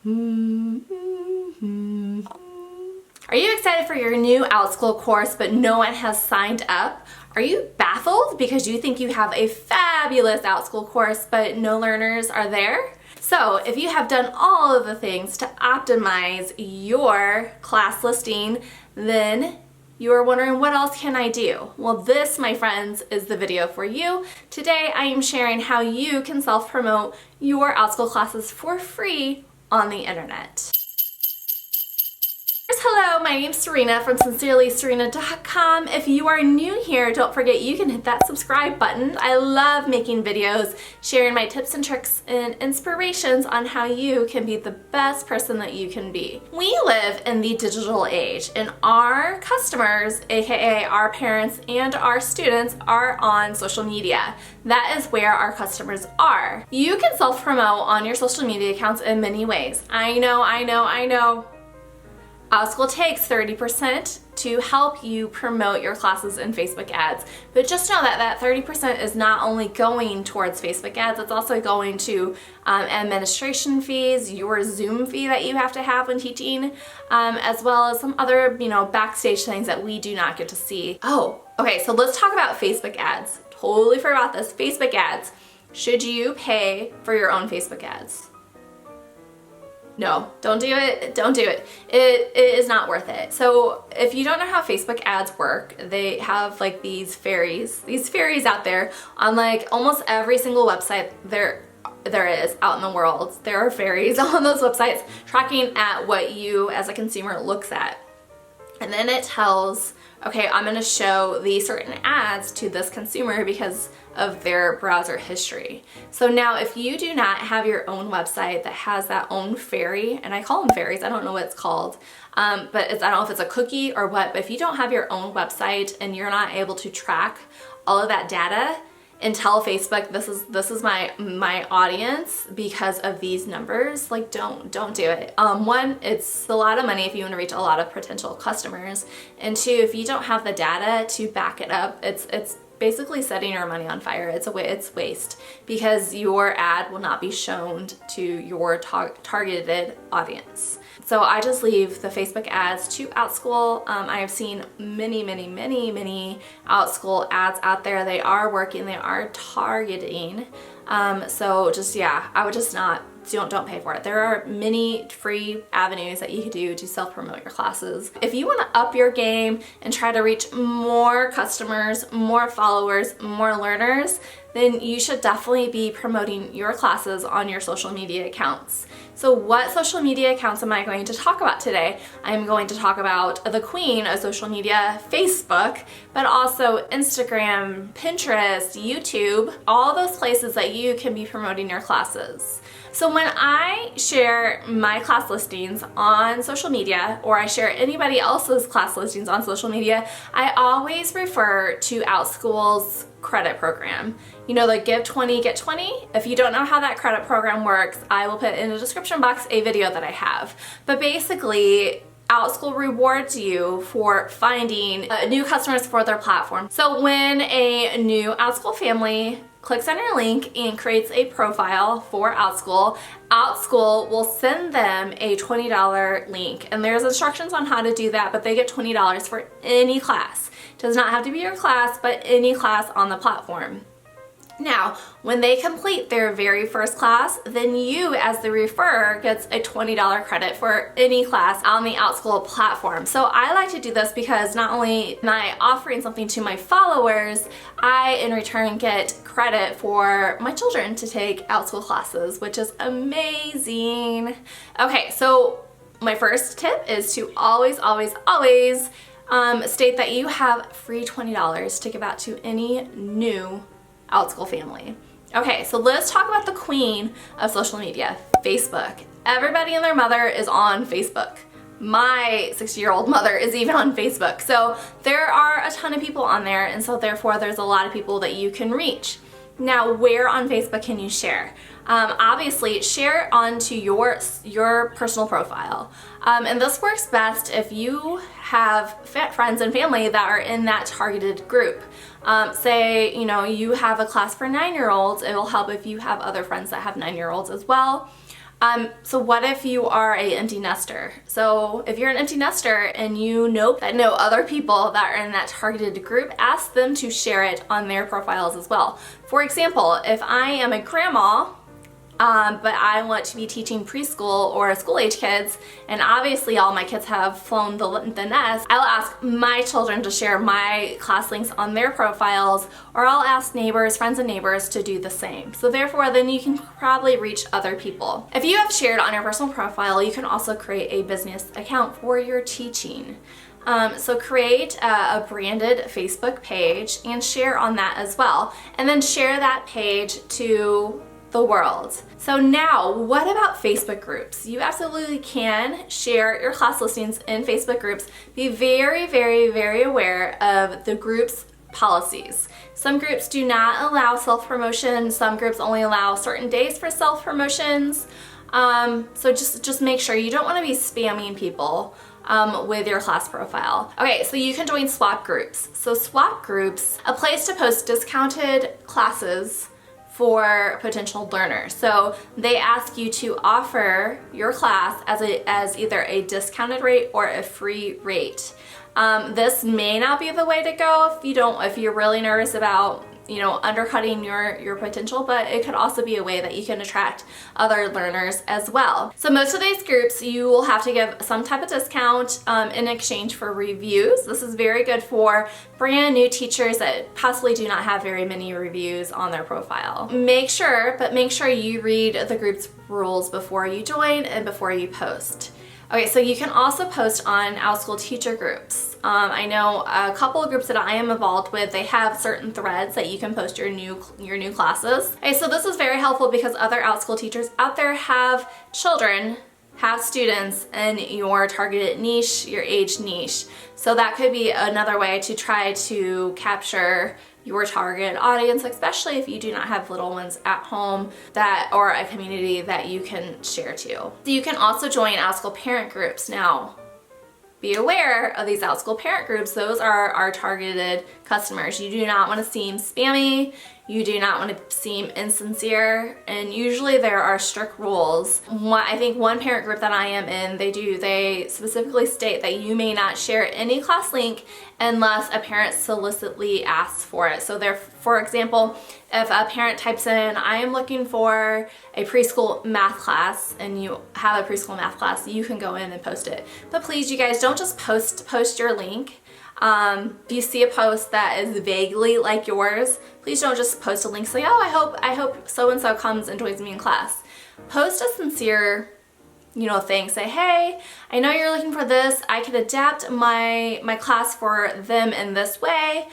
Are you excited for your new Outschool course but no one has signed up? Are you baffled because you think you have a fabulous Outschool course but no learners are there? So if you have done all of the things to optimize your class listing, then you are wondering, what else can I do? Well, this, my friends, is the video for you. Today I am sharing how you can self-promote your Outschool classes for free on the internet. Hello, my name's Serena from sincerelyserena.com. If you are new here, don't forget you can hit that subscribe button. I love making videos, sharing my tips and tricks and inspirations on how you can be the best person that you can be. We live in the digital age and our customers, aka our parents and our students, are on social media. That is where our customers are. You can self-promote on your social media accounts in many ways. I know. Outschool takes 30% to help you promote your classes in Facebook ads. But just know that that 30% is not only going towards Facebook ads, it's also going to administration fees, your Zoom fee that you have to have when teaching, as well as some other, backstage things that we do not get to see. Oh, okay, so let's talk about Facebook ads. Totally forgot this. Facebook ads. Should you pay for your own Facebook ads? No, don't do it. Don't do it. It is not worth it. So if you don't know how Facebook ads work, they have like these fairies out there on like almost every single website there is out in the world. There are fairies on those websites tracking at what you as a consumer looks at. And then it tells, okay, I'm going to show these certain ads to this consumer because of their browser history. So now if you do not have your own website that has that own fairy, and I call them fairies, I don't know what it's called, but I don't know if it's a cookie or what, but if you don't have your own website and you're not able to track all of that data and tell Facebook this is my audience because of these numbers, like don't do it. One, it's a lot of money if you want to reach a lot of potential customers, and two, if you don't have the data to back it up, it's basically setting your money on fire. It's waste because your ad will not be shown to your targeted audience. So I just leave the Facebook ads to Outschool. I have seen many Outschool ads out there. They are working, they are targeting. So just, yeah, I would just don't pay for it. There are many free avenues that you can do to self-promote your classes. If you want to up your game and try to reach more customers, more followers, more learners, then you should definitely be promoting your classes on your social media accounts. So what social media accounts am I going to talk about today? I'm going to talk about the queen of social media, Facebook, but also Instagram, Pinterest, YouTube, all those places that you can be promoting your classes. So when I share my class listings on social media, or I share anybody else's class listings on social media, I always refer to Outschool's credit program. You know, the give 20, get 20? If you don't know how that credit program works, I will put in the description box a video that I have. But basically, Outschool rewards you for finding new customers for their platform. So when a new Outschool family clicks on your link and creates a profile for Outschool, Outschool will send them a $20 link. And there's instructions on how to do that, but they get $20 for any class. It does not have to be your class, but any class on the platform. Now, when they complete their very first class, then you as the referrer gets a $20 credit for any class on the Outschool platform. So I like to do this because not only am I offering something to my followers, I in return get credit for my children to take Outschool classes, which is amazing. Okay, so my first tip is to always state that you have free $20 to give out to any new Outschool family. Okay, so let's talk about the queen of social media, Facebook. Everybody and their mother is on Facebook. My 60-year-old mother is even on Facebook. So there are a ton of people on there, and so therefore there's a lot of people that you can reach. Now, where on Facebook can you share? Obviously, share onto your personal profile. And this works best if you have friends and family that are in that targeted group. Say, you have a class for 9-year-olds, it will help if you have other friends that have 9-year-olds as well. So what if you are an empty nester? So if you're an empty nester and you know other people that are in that targeted group, ask them to share it on their profiles as well. For example, if I am a grandma, but I want to be teaching preschool or school-age kids, and obviously all my kids have flown the nest, I'll ask my children to share my class links on their profiles, or I'll ask neighbors, friends and neighbors to do the same. So therefore, then you can probably reach other people. If you have shared on your personal profile, you can also create a business account for your teaching. So create a branded Facebook page and share on that as well. And then share that page to the world. So now, what about Facebook groups? You absolutely can share your class listings in Facebook groups. Be very, very, very aware of the group's policies. Some groups do not allow self-promotion. Some groups only allow certain days for self-promotions. So just make sure you don't want to be spamming people with your class profile. Okay, so you can join swap groups. So swap groups, a place to post discounted classes for potential learners. So they ask you to offer your class as either a discounted rate or a free rate. This may not be the way to go if you're really nervous about undercutting your potential, but it could also be a way that you can attract other learners as well. So most of these groups, you will have to give some type of discount in exchange for reviews. This is very good for brand new teachers that possibly do not have very many reviews on their profile. Make sure you read the group's rules before you join and before you post. Okay, so you can also post on Outschool teacher groups. I know a couple of groups that I am involved with, they have certain threads that you can post your new classes. Okay, so this is very helpful because other Outschool teachers out there have children, have students in your targeted niche, your age niche. So that could be another way to try to capture your target audience, especially if you do not have little ones at home or a community that you can share to. So you can also join Outschool parent groups. Now, be aware of these Outschool parent groups. Those are our targeted customers. You do not want to seem spammy. You do not want to seem insincere, and usually there are strict rules. I think one parent group that I am in, they specifically state that you may not share any class link unless a parent solicitly asks for it. So for example, if a parent types in, I am looking for a preschool math class, and you have a preschool math class, you can go in and post it. But please, you guys, don't just post your link. If you see a post that is vaguely like yours, please don't just post a link saying, oh, I hope so-and-so comes and joins me in class. Post a sincere, thing. Say, hey, I know you're looking for this. I can adapt my class for them in this way.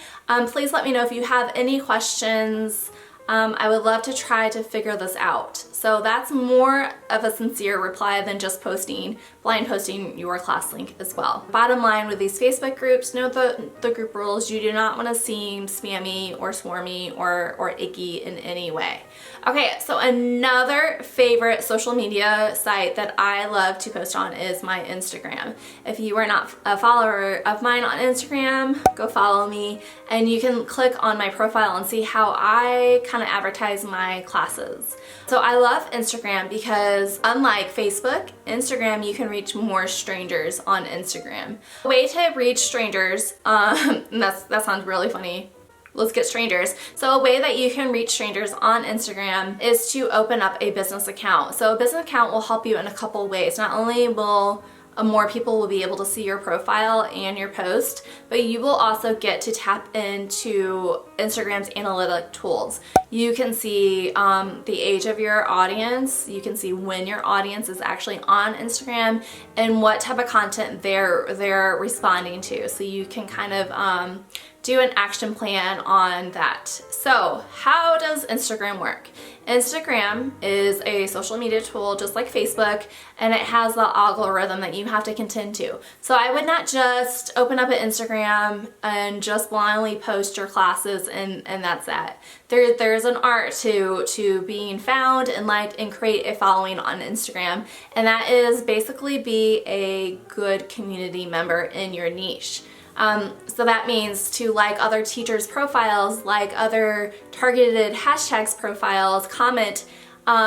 Please let me know if you have any questions. I would love to try to figure this out. So that's more of a sincere reply than just blind posting your class link as well. Bottom line with these Facebook groups, know the group rules. You do not want to seem spammy or swarmy or icky in any way. Okay, so another favorite social media site that I love to post on is my Instagram. If you are not a follower of mine on Instagram, go follow me, and you can click on my profile and see how I kind of advertise my classes. So I love Instagram because unlike Facebook, Instagram, you can reach more strangers on Instagram. A way to reach strangers, that sounds really funny. Let's get strangers. So a way that you can reach strangers on Instagram is to open up a business account. So a business account will help you in a couple ways. Not only will more people will be able to see your profile and your post, but you will also get to tap into Instagram's analytic tools. You can see the age of your audience. You can see when your audience is actually on Instagram and what type of content they're responding to. So you can kind of do an action plan on that. So how does Instagram work? Instagram is a social media tool just like Facebook, and it has the algorithm that you have to contend to. So I would not just open up an Instagram and just blindly post your classes and that's that. There's an art to being found and liked and create a following on Instagram, and that is basically be a good community member in your niche. So that means to like other teachers' profiles, like other targeted hashtags profiles, comment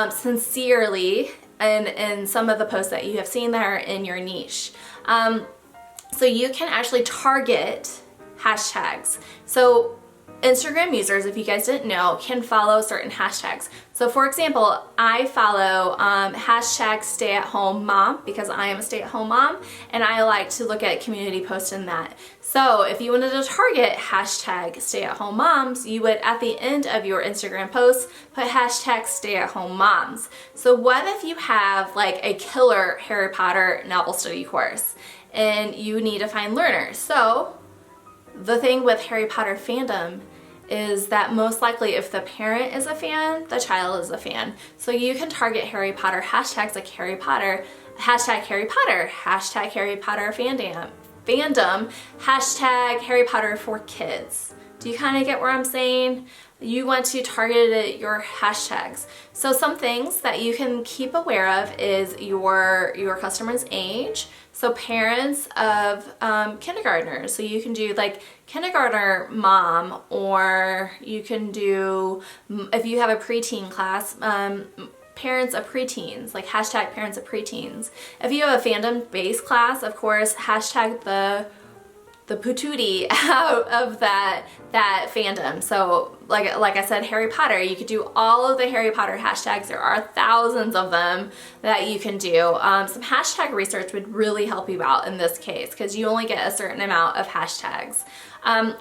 sincerely in some of the posts that you have seen that are in your niche. So you can actually target hashtags. So Instagram users, if you guys didn't know, can follow certain hashtags. So for example, I follow hashtag stay at home mom because I am a stay at home mom and I like to look at community posts in that. So if you wanted to target hashtag stay at home moms, you would at the end of your Instagram posts put hashtag stay at home moms. So what if you have like a killer Harry Potter novel study course and you need to find learners? So the thing with Harry Potter fandom is that most likely if the parent is a fan, the child is a fan. So you can target Harry Potter hashtags like Harry Potter, hashtag Harry Potter, hashtag Harry Potter fandom, hashtag Harry Potter for kids. Do you kind of get where I'm saying? You want to target your hashtags. So some things that you can keep aware of is your customer's age. So parents of kindergartners. So you can do like kindergartner mom, or you can do, if you have a preteen class, parents of preteens, like hashtag parents of preteens. If you have a fandom-based class, of course, hashtag the patootie out of that fandom. So like I said, Harry Potter, you could do all of the Harry Potter hashtags. There are thousands of them that you can do. Some hashtag research would really help you out in this case because you only get a certain amount of hashtags.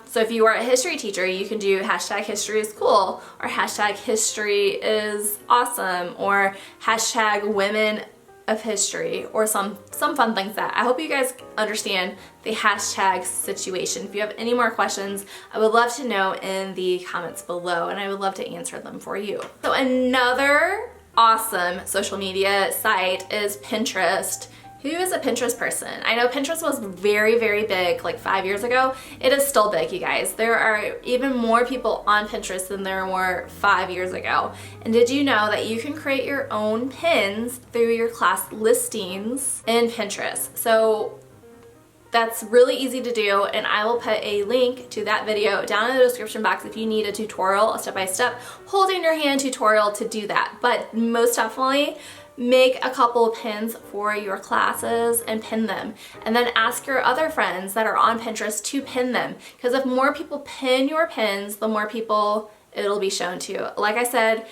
So if you are a history teacher, you can do hashtag history is cool, or hashtag history is awesome, or hashtag women of history, or some fun things that I hope you guys understand the hashtag situation. If you have any more questions, I would love to know in the comments below, and I would love to answer them for you. So another awesome social media site is Pinterest. Who is a Pinterest person? I know Pinterest was very, very big like 5 years ago. It is still big, you guys. There are even more people on Pinterest than there were 5 years ago. And did you know that you can create your own pins through your class listings in Pinterest? So that's really easy to do, and I will put a link to that video down in the description box if you need a tutorial, a step-by-step, hold in your hand tutorial to do that. But most definitely, make a couple of pins for your classes and pin them, and then ask your other friends that are on Pinterest to pin them, because if more people pin your pins, the more people it'll be shown to. Like I said,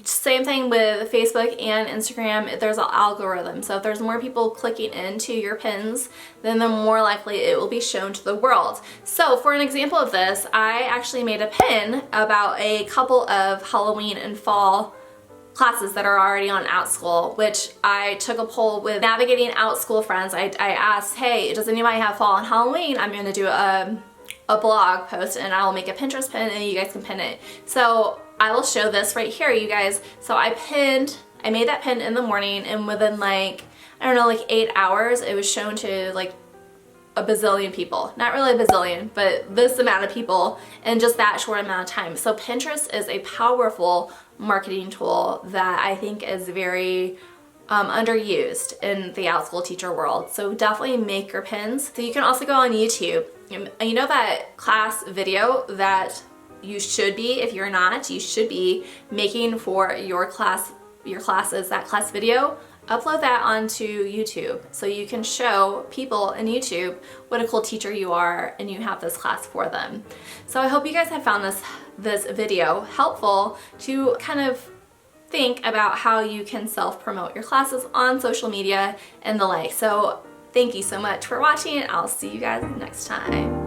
same thing with Facebook and Instagram, there's an algorithm. So if there's more people clicking into your pins, then the more likely it will be shown to the world. So for an example of this, I actually made a pin about a couple of Halloween and fall classes that are already on Outschool, which I took a poll with Navigating Outschool friends. I asked, hey, does anybody have fall and Halloween? I'm going to do a blog post and I will make a Pinterest pin and you guys can pin it. So I will show this right here, you guys. So I made that pin in the morning, and within like, I don't know, like 8 hours, it was shown to like a bazillion people. Not really a bazillion, but this amount of people in just that short amount of time. So Pinterest is a powerful marketing tool that I think is very underused in the Outschool teacher world. So definitely make your pins. So you can also go on YouTube. You know that class video that you should be, if you're not, you should be making for your classes, that class video? Upload that onto YouTube so you can show people in YouTube what a cool teacher you are and you have this class for them. So I hope you guys have found this video helpful to kind of think about how you can self-promote your classes on social media and the like. So thank you so much for watching, and I'll see you guys next time.